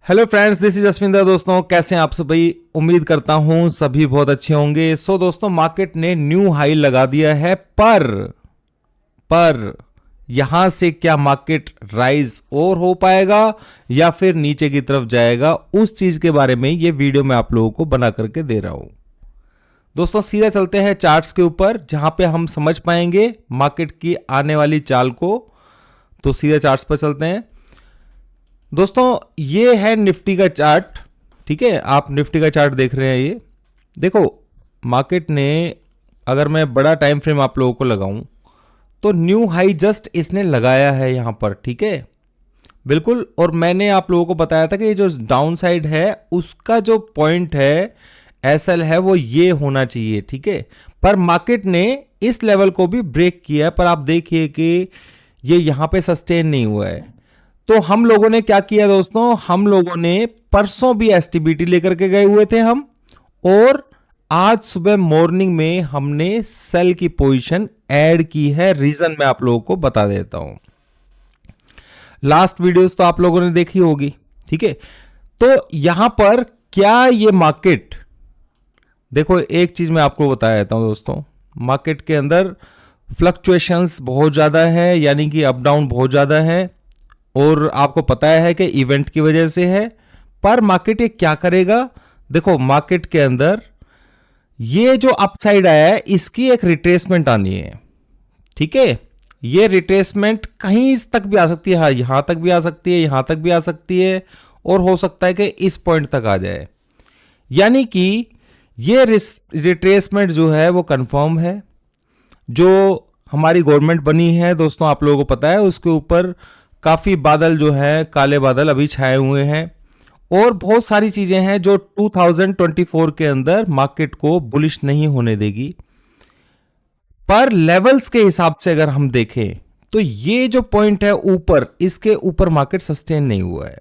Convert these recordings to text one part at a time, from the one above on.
Hello friends, this is Jasvinder. दोस्तों, कैसे हैं आप सभी? उम्मीद करता हूं सभी बहुत अच्छे होंगे। दोस्तों, मार्केट ने न्यू हाई लगा दिया है, पर यहां से क्या मार्केट राइज और हो पाएगा या फिर नीचे की तरफ जाएगा, उस चीज के बारे में ये वीडियो मैं आप लोगों को बना करके दे रहा हूं। दोस्तों, सीधा चलते हैं चार्ट्स के ऊपर, जहां पे हम समझ पाएंगे मार्केट की आने वाली चाल को। तो सीधा चार्ट्स पर चलते हैं। दोस्तों, ये है निफ्टी का चार्ट। ठीक है, आप निफ्टी का चार्ट देख रहे हैं। ये देखो, मार्केट ने, अगर मैं बड़ा टाइम फ्रेम आप लोगों को लगाऊं तो न्यू हाई जस्ट इसने लगाया है यहां पर। ठीक है, बिल्कुल। और मैंने आप लोगों को बताया था कि ये जो डाउन साइड है उसका जो पॉइंट है, एसएल है, वो ये होना चाहिए। ठीक है, पर मार्केट ने इस लेवल को भी ब्रेक किया है, पर आप देखिए कि ये यहां पे सस्टेन नहीं हुआ है। तो हम लोगों ने क्या किया दोस्तों, हम लोगों ने परसों भी एसटीबीटी लेकर के गए हुए थे हम, और आज सुबह मॉर्निंग में हमने सेल की पोजीशन ऐड की है। रीजन मैं आप लोगों को बता देता हूं। लास्ट वीडियोस तो आप लोगों ने देखी होगी। ठीक है, तो यहां पर क्या ये मार्केट, देखो एक चीज मैं आपको बता देता हूं दोस्तों, मार्केट के अंदर फ्लक्चुएशंस बहुत ज्यादा है, यानी कि अप डाउन बहुत ज्यादा है, और आपको पता है कि इवेंट की वजह से है। पर मार्केट ये क्या करेगा, देखो मार्केट के अंदर ये जो अपसाइड आया है इसकी एक रिट्रेसमेंट आनी है। ठीक है, ये रिट्रेसमेंट कहीं तक भी आ सकती है, हाँ यहां तक भी आ सकती है, यहां तक भी आ सकती है, और हो सकता है कि इस पॉइंट तक आ जाए। यानी कि ये रिट्रेसमेंट जो है वो कंफर्म है। जो हमारी गवर्नमेंट बनी है दोस्तों, आप लोगों को पता है, उसके ऊपर काफी बादल जो है, काले बादल अभी छाए हुए हैं, और बहुत सारी चीजें हैं जो 2024 के अंदर मार्केट को बुलिश नहीं होने देगी। पर लेवल्स के हिसाब से अगर हम देखें तो ये जो पॉइंट है ऊपर, इसके ऊपर मार्केट सस्टेन नहीं हुआ है।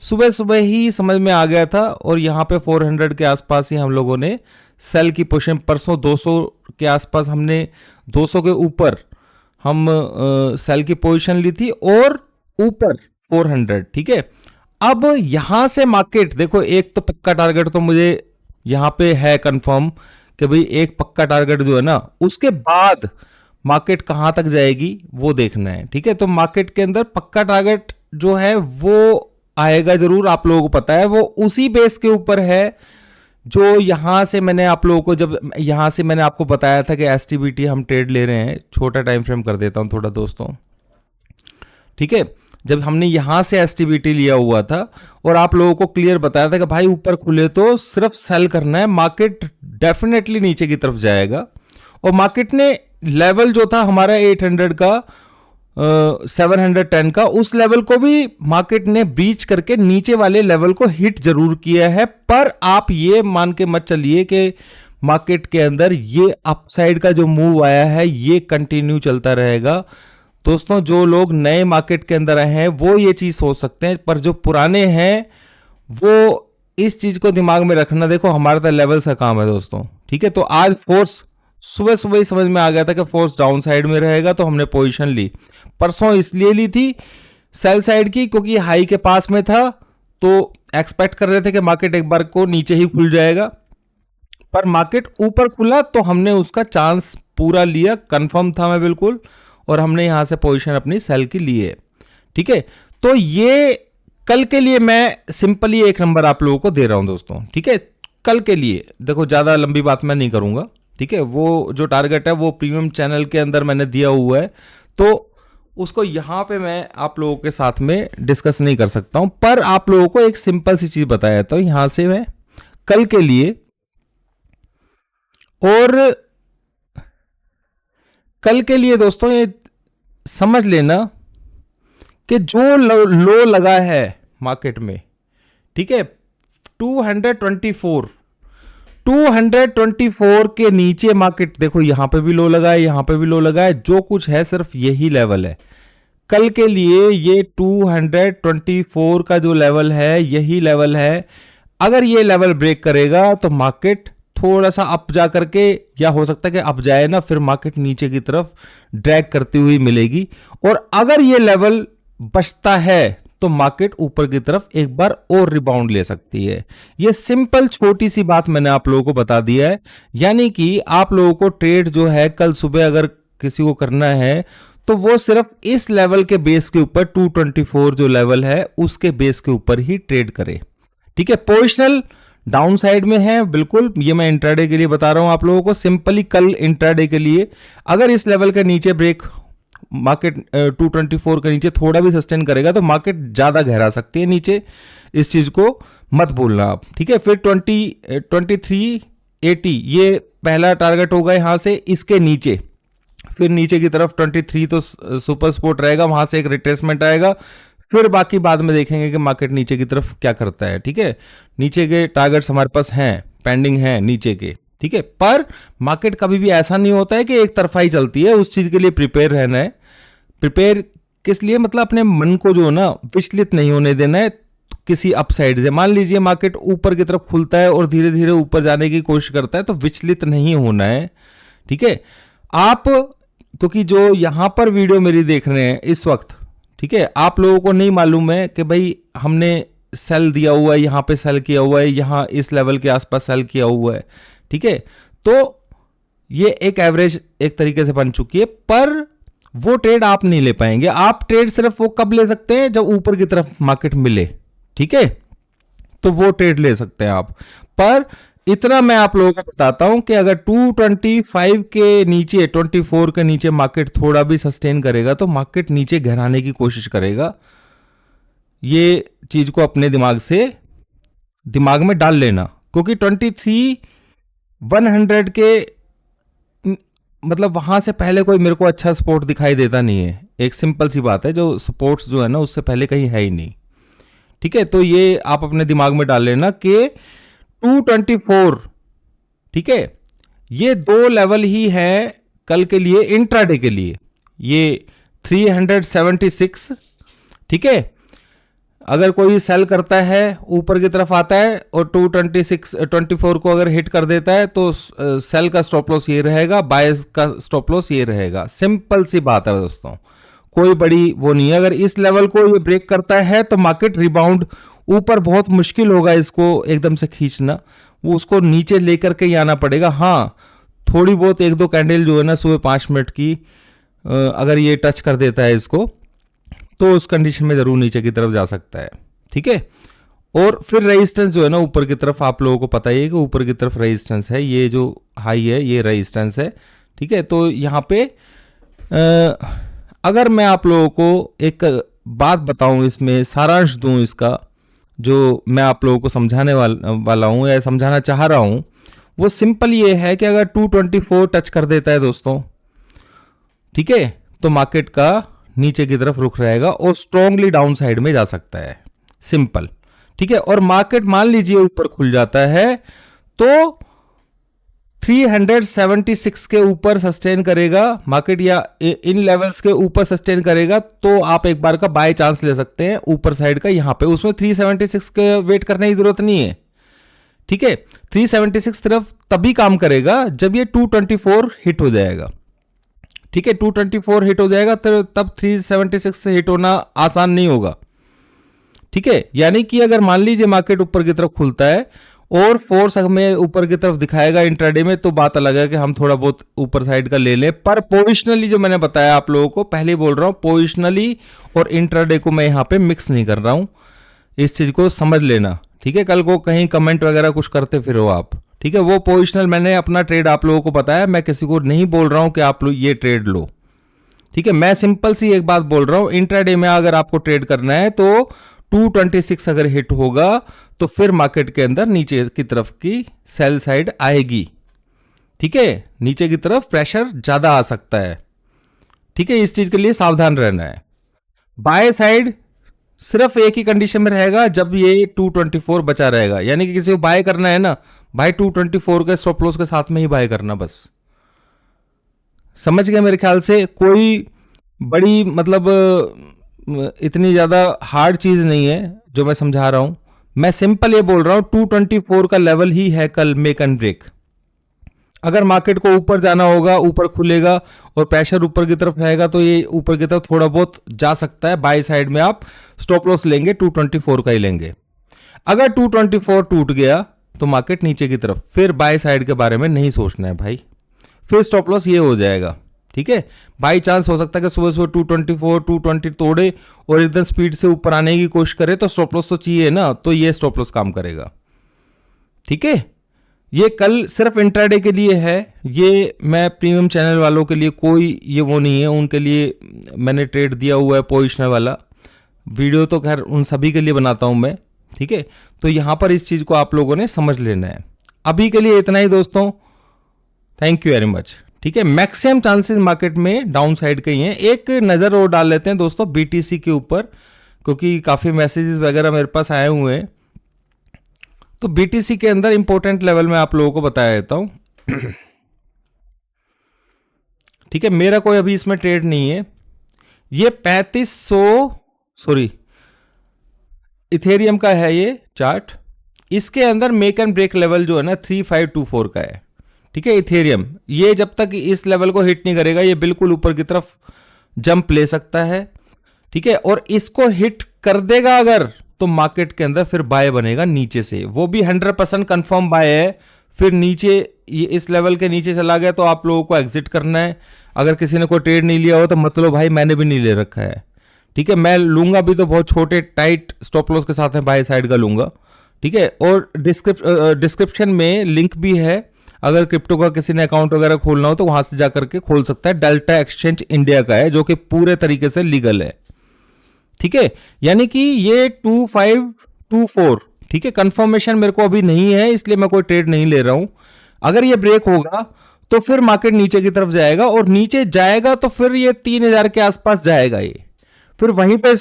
सुबह सुबह ही समझ में आ गया था, और यहां पे 400 के आसपास ही हम लोगों ने सेल की पोजीशन, परसों 200 के आसपास हमने, 200 के ऊपर हम सेल की पोजीशन ली थी, और ऊपर 400। ठीक है, अब यहां से मार्केट देखो, एक तो पक्का टारगेट तो मुझे यहां पे है कंफर्म कि भाई एक पक्का टारगेट जो है ना, उसके बाद मार्केट कहां तक जाएगी वो देखना है। ठीक है, तो मार्केट के अंदर पक्का टारगेट जो है वो आएगा जरूर, आप लोगों को पता है। वो उसी बेस के ऊपर है जो यहां से मैंने आप लोगों को, जब यहां से मैंने आपको बताया था कि एसटीबीटी हम ट्रेड ले रहे हैं, छोटा टाइम फ्रेम कर देता हूं थोड़ा दोस्तों। ठीक है, जब हमने यहां से एसटीबीटी लिया हुआ था और आप लोगों को क्लियर बताया था कि भाई ऊपर खुले तो सिर्फ सेल करना है, मार्केट डेफिनेटली नीचे की तरफ जाएगा। और मार्केट ने लेवल जो था हमारा 800 का, 710 का, उस लेवल को भी मार्केट ने ब्रीच करके नीचे वाले लेवल को हिट जरूर किया है। पर आप ये मान के मत चलिए कि मार्केट के अंदर ये अपसाइड का जो मूव आया है ये कंटिन्यू चलता रहेगा। दोस्तों, जो लोग नए मार्केट के अंदर आए हैं वो ये चीज सोच सकते हैं, पर जो पुराने हैं वो इस चीज को दिमाग में रखना। देखो, हमारा तो लेवल का काम है दोस्तों। ठीक है, तो आज फोर्स सुबह सुबह ही समझ में आ गया था कि फोर्स डाउन साइड में रहेगा, तो हमने पोजीशन ली। परसों इसलिए ली थी सेल साइड की क्योंकि हाई के पास में था, तो एक्सपेक्ट कर रहे थे कि मार्केट एक बार को नीचे ही खुल जाएगा। पर मार्केट ऊपर खुला तो हमने उसका चांस पूरा लिया, कंफर्म था मैं बिल्कुल, और हमने यहां से पोजीशन अपनी सेल की ली है। ठीक है, तो ये कल के लिए मैं सिंपली एक नंबर आप लोगों को दे रहा हूं दोस्तों। ठीक है, कल के लिए देखो, ज्यादा लंबी बात मैं नहीं करूंगा। ठीक है, वो जो टारगेट है वो प्रीमियम चैनल के अंदर मैंने दिया हुआ है, तो उसको यहां पे मैं आप लोगों के साथ में डिस्कस नहीं कर सकता हूं। पर आप लोगों को एक सिंपल सी चीज बताया जाता हूं यहां से मैं कल के लिए, और कल के लिए दोस्तों ये समझ लेना कि जो लो लगा है मार्केट में, ठीक है, 224 के नीचे मार्केट, देखो यहां पे भी लो लगा है, यहां पे भी लो लगा है, जो कुछ है सिर्फ यही लेवल है कल के लिए। ये 224 का जो लेवल है यही लेवल है। अगर ये लेवल ब्रेक करेगा तो मार्केट थोड़ा सा अप जा करके, या हो सकता है कि अप जाए ना, फिर मार्केट नीचे की तरफ ड्रैग करती हुई मिलेगी। और अगर ये लेवल बचता है तो मार्केट ऊपर की तरफ एक बार और रिबाउंड ले सकती है। ये सिंपल छोटी सी बात मैंने आप लोगों को बता दिया है। यानी कि आप लोगों को ट्रेड जो है कल सुबह अगर किसी को करना है तो वो सिर्फ इस लेवल के बेस के ऊपर 224 जो लेवल है उसके बेस के ऊपर ही ट्रेड करे। ठीक है, पोजिशनल डाउन साइड में है बिल्कुल, ये मैं इंट्राडे के लिए बता रहा हूं आप लोगों को। सिंपली कल इंट्राडे के लिए अगर इस लेवल के नीचे ब्रेक मार्केट 224 के नीचे थोड़ा भी सस्टेन करेगा तो मार्केट ज्यादा गहरा सकती है नीचे, इस चीज को मत भूलना आप। ठीक है, फिर 2380 ये पहला टारगेट होगा यहां से, इसके नीचे फिर नीचे की तरफ 23 तो सुपर सपोर्ट रहेगा, वहां से एक रिट्रेसमेंट आएगा, फिर बाकी बाद में देखेंगे कि मार्केट नीचे की तरफ क्या करता है। ठीक है, नीचे के टारगेट्स हमारे पास हैं, पेंडिंग हैं नीचे के। ठीक है, पर मार्केट कभी भी ऐसा नहीं होता है कि एक तरफा ही चलती है, उस चीज के लिए प्रिपेयर रहना है। प्रिपेयर किस लिए, मतलब अपने मन को जो ना विचलित नहीं होने देना है किसी अपसाइड से। मान लीजिए मार्केट ऊपर की तरफ खुलता है और धीरे धीरे ऊपर जाने की कोशिश करता है तो विचलित नहीं होना है। ठीक है, आप क्योंकि जो यहां पर वीडियो मेरी देख रहे हैं इस वक्त, ठीक है, आप लोगों को नहीं मालूम है कि भाई हमने सेल दिया हुआ है, यहां पे सेल किया हुआ है, यहां इस लेवल के आसपास सेल किया हुआ है। ठीक है, तो ये एक एवरेज एक तरीके से बन चुकी है, पर वो ट्रेड आप नहीं ले पाएंगे। आप ट्रेड सिर्फ वो कब ले सकते हैं जब ऊपर की तरफ मार्केट मिले। ठीक है, तो वो ट्रेड ले सकते हैं आप। पर इतना मैं आप लोगों को बताता हूं कि अगर 225 के नीचे 24 के नीचे मार्केट थोड़ा भी सस्टेन करेगा तो मार्केट नीचे गहराने की कोशिश करेगा। ये चीज को अपने दिमाग में डाल लेना, क्योंकि 23,100 के मतलब वहां से पहले कोई मेरे को अच्छा सपोर्ट दिखाई देता नहीं है। एक सिंपल सी बात है, जो सपोर्ट्स जो है ना उससे पहले कहीं है ही नहीं। ठीक है, तो ये आप अपने दिमाग में डाल लेना कि 224, ठीक है, ये दो लेवल ही है कल के लिए इंट्राडे के लिए। ये 376, ठीक है, अगर कोई सेल करता है ऊपर की तरफ आता है और 224 को अगर हिट कर देता है तो सेल का स्टॉप लॉस ये रहेगा, बाय का स्टॉप लॉस ये रहेगा। सिंपल सी बात है दोस्तों, कोई बड़ी वो नहीं है। अगर इस लेवल को ये ब्रेक करता है तो मार्केट रिबाउंड ऊपर बहुत मुश्किल होगा इसको एकदम से खींचना, वो उसको नीचे लेकर के ही आना पड़ेगा। हाँ, थोड़ी बहुत एक दो कैंडल जो है ना सुबह 5 मिनट की अगर ये टच कर देता है इसको तो उस कंडीशन में जरूर नीचे की तरफ जा सकता है। ठीक है, और फिर रेजिस्टेंस जो है ना ऊपर की तरफ आप लोगों को पता ही है कि ऊपर की तरफ रेजिस्टेंस है, ये जो हाई है ये रेजिस्टेंस है। ठीक है, तो यहाँ पे अगर मैं आप लोगों को एक बात बताऊं, इसमें सारांश दूं इसका, जो मैं आप लोगों को समझाने वाला हूं या समझाना चाह रहा हूं, वो सिंपल ये है कि अगर 224 टच कर देता है दोस्तों, ठीक है, तो मार्केट का नीचे की तरफ रुख रहेगा और स्ट्रांगली डाउन साइड में जा सकता है। सिंपल, ठीक है। और मार्केट मान लीजिए ऊपर खुल जाता है तो 376 के ऊपर सस्टेन करेगा मार्केट, या इन लेवल्स के ऊपर सस्टेन करेगा तो आप एक बार का बाय चांस ले सकते हैं ऊपर साइड का। यहां पे उसमें 376 के वेट करने की जरूरत नहीं है। ठीक है, 376 तरफ तभी काम करेगा जब ये 224 हिट हो जाएगा। ठीक है, 224 हिट हो जाएगा तो तब 376 से हिट होना आसान नहीं होगा। ठीक है, यानी कि अगर मान लीजिए मार्केट ऊपर की तरफ खुलता है और फोर्स हमें ऊपर की तरफ दिखाएगा इंट्राडे में, तो बात अलग है कि हम थोड़ा बहुत ऊपर साइड का ले लें। पर पोजिशनली जो मैंने बताया आप लोगों को, पहले बोल रहा हूं, पोजिशनली और इंट्राडे को मैं यहां पे मिक्स नहीं कर रहा हूं, इस चीज को समझ लेना। ठीक है, कल को कहीं कमेंट वगैरह कुछ करते फिर हो आप। ठीक है, वो पोजिशनल मैंने अपना ट्रेड आप लोगों को बताया, मैं किसी को नहीं बोल रहा हूं कि आप लोग ये ट्रेड लो। ठीक है, मैं सिंपल सी एक बात बोल रहा हूं, इंट्राडे में अगर आपको ट्रेड करना है तो 226 अगर हिट होगा तो फिर मार्केट के अंदर नीचे की तरफ की सेल साइड आएगी। ठीक है, नीचे की तरफ प्रेशर ज्यादा आ सकता है। ठीक है, इस चीज के लिए सावधान रहना है। बाय साइड सिर्फ एक ही कंडीशन में रहेगा जब ये 224 बचा रहेगा, यानी कि किसी को बाय करना है ना भाई, 224 के स्टॉप लॉस के साथ में ही बाय करना, बस समझ गए मेरे ख्याल से। कोई बड़ी मतलब इतनी ज्यादा हार्ड चीज नहीं है जो मैं समझा रहा हूं, मैं सिंपल ये बोल रहा हूं 224 का लेवल ही है कल मेक एंड ब्रेक। अगर मार्केट को ऊपर जाना होगा, ऊपर खुलेगा और प्रेशर ऊपर की तरफ रहेगा तो ये ऊपर की तरफ थोड़ा बहुत जा सकता है। बाई साइड में आप स्टॉप लॉस लेंगे 224 का ही लेंगे। अगर 224 टूट गया तो मार्केट नीचे की तरफ, फिर बाई साइड के बारे में नहीं सोचना है भाई, फिर स्टॉप लॉस ये हो जाएगा। ठीक है, बाई चांस हो सकता है कि सुबह सुबह 224 220 तोड़े और एकदम स्पीड से ऊपर आने की कोशिश करे, तो स्टॉप लॉस तो चाहिए ना, तो ये स्टॉप लॉस काम करेगा। ठीक है, ये कल सिर्फ इंट्राडे के लिए है, ये मैं प्रीमियम चैनल वालों के लिए कोई ये वो नहीं है, उनके लिए मैंने ट्रेड दिया हुआ है पोजिशनल वाला। वीडियो तो खैर उन सभी के लिए बनाता हूं मैं। ठीक है, तो यहां पर इस चीज को आप लोगों ने समझ लेना है। अभी के लिए इतना ही दोस्तों, थैंक यू वेरी मच। ठीक है, मैक्सिमम चांसेस मार्केट में डाउन साइड के ही हैं। एक नजर और डाल लेते हैं दोस्तों बीटीसी के ऊपर, क्योंकि काफी मैसेजेस वगैरह मेरे पास आए हुए हैं। तो बीटीसी के अंदर इंपॉर्टेंट लेवल में आप लोगों को बताया देता हूं। ठीक है, मेरा कोई अभी इसमें ट्रेड नहीं है। ये 3500 सॉरी इथेरियम का है ये चार्ट। इसके अंदर मेक एंड ब्रेक लेवल जो है ना 3524 का है। ठीक है, इथेरियम ये जब तक इस लेवल को हिट नहीं करेगा ये बिल्कुल ऊपर की तरफ जंप ले सकता है। ठीक है, और इसको हिट कर देगा अगर, तो मार्केट के अंदर फिर बाय बनेगा नीचे से, वो भी 100% कंफर्म बाय है। फिर नीचे ये इस लेवल के नीचे चला गया तो आप लोगों को एग्जिट करना है। अगर किसी ने कोई ट्रेड नहीं लिया हो तो मतलब भाई मैंने भी नहीं ले रखा है। ठीक है, मैं लूंगा भी तो बहुत छोटे टाइट स्टॉप लॉस के साथ है, बाय साइड का लूंगा। ठीक है, और डिस्क्रिप्शन में लिंक भी है, अगर क्रिप्टो का किसी ने अकाउंट वगैरह खोलना हो तो वहां से जाकर के खोल सकता है। डेल्टा एक्सचेंज इंडिया का है जो कि पूरे तरीके से लीगल है। ठीक है, यानी कि ये 2524। ठीक है, कंफर्मेशन मेरे को अभी नहीं है इसलिए मैं कोई ट्रेड नहीं ले रहा हूं। अगर ये ब्रेक होगा तो फिर मार्केट नीचे की तरफ जाएगा, और नीचे जाएगा तो फिर ये 3000 के आसपास जाएगा, ये फिर वहीं पे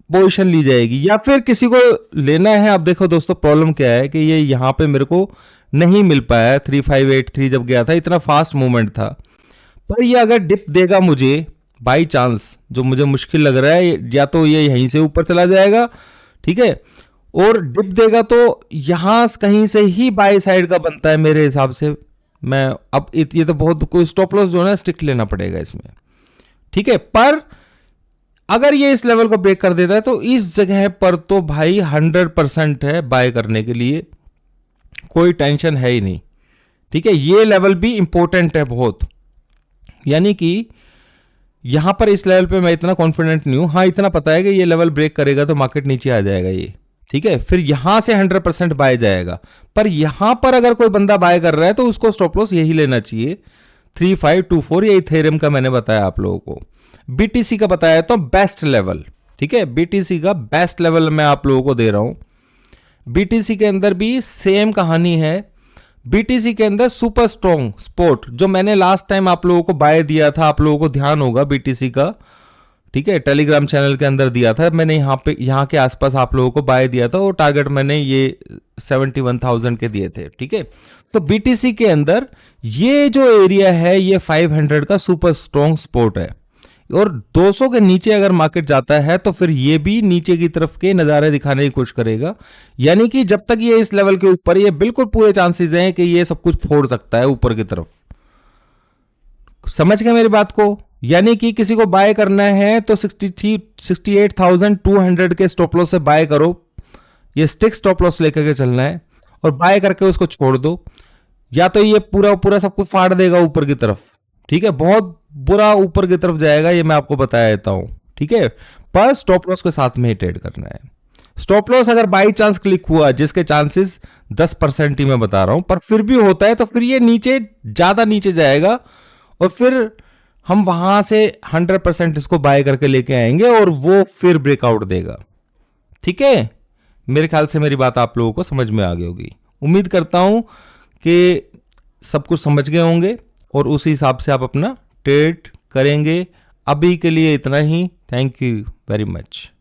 पोजीशन ली जाएगी, या फिर किसी को लेना है। अब देखो दोस्तों प्रॉब्लम क्या है कि ये यहां पे मेरे को नहीं मिल पाया। 3583 जब गया था इतना फास्ट मूवमेंट था, पर ये अगर डिप देगा मुझे बाई चांस, जो मुझे मुश्किल लग रहा है, या तो ये यहीं से ऊपर चला जाएगा। ठीक है, और डिप देगा तो यहां कहीं से ही बाई साइड का बनता है मेरे हिसाब से। मैं अब ये तो बहुत कोई स्टॉप लॉस जो है स्ट्रिक्ट लेना पड़ेगा इसमें। ठीक है, पर अगर ये इस लेवल को ब्रेक कर देता है तो इस जगह पर तो भाई 100% है बाय करने के लिए, कोई टेंशन है ही नहीं। ठीक है, ये लेवल भी इंपॉर्टेंट है बहुत, यानी कि यहां पर इस लेवल पे मैं इतना कॉन्फिडेंट नहीं हूं। हाँ, इतना पता है कि ये लेवल ब्रेक करेगा तो मार्केट नीचे आ जाएगा ये। ठीक है, फिर यहां से 100% बाय जाएगा, पर यहां पर अगर कोई बंदा बाय कर रहा है तो उसको स्टॉप लॉस यही लेना चाहिए 3524। ये इथेरियम का मैंने बताया आप लोगों को। बीटीसी का बताया तो बेस्ट लेवल। ठीक है, बीटीसी का बेस्ट लेवल मैं आप लोगों को दे रहा हूं। बीटीसी के अंदर भी सेम कहानी है। बीटीसी के अंदर सुपर स्ट्रॉन्ग सपोर्ट जो मैंने लास्ट टाइम आप लोगों को बाय दिया था, आप लोगों को ध्यान होगा बीटीसी का। ठीक है, टेलीग्राम चैनल के अंदर दिया था मैंने, यहाँ के आसपास आप लोगों को बाय दिया था, और टारगेट मैंने ये 71,000 के दिए थे। ठीक है, तो बीटीसी के अंदर ये जो एरिया है ये 500 का सुपर स्ट्रॉन्ग सपोर्ट है, और 200 के नीचे अगर मार्केट जाता है तो फिर ये भी नीचे की तरफ के नजारे दिखाने की कोशिश करेगा। यानी कि जब तक ये इस लेवल के ऊपर, ये बिल्कुल पूरे चांसेस हैं कि ये सब कुछ फोड़ सकता है ऊपर की तरफ। समझ गए मेरी बात को? यानी कि किसी को बाय करना है तो 68,200 के स्टॉप लॉस से बाय करो, ये स्टिक स्टॉप लॉस लेकर के चलना है, और बाय करके उसको छोड़ दो, या तो ये पूरा पूरा सब कुछ फाड़ देगा ऊपर की तरफ। ठीक है, बहुत बुरा ऊपर की तरफ जाएगा, ये मैं आपको बताया देता हूं। ठीक है, पर स्टॉप लॉस के साथ में ही ट्रेड करना है। स्टॉप लॉस अगर बाई चांस क्लिक हुआ, जिसके चांसेस 10% ही मैं बता रहा हूं, पर फिर भी होता है, तो फिर ये नीचे ज्यादा नीचे जाएगा, और फिर हम वहां से 100% इसको बाय करके लेके आएंगे, और वो फिर ब्रेकआउट देगा। ठीक है, मेरे ख्याल से मेरी बात आप लोगों को समझ में आ गई होगी। उम्मीद करता हूं कि सब कुछ समझ गए होंगे, और उसी हिसाब से आप अपना ट्रेड करेंगे। अभी के लिए इतना ही। Thank you very much.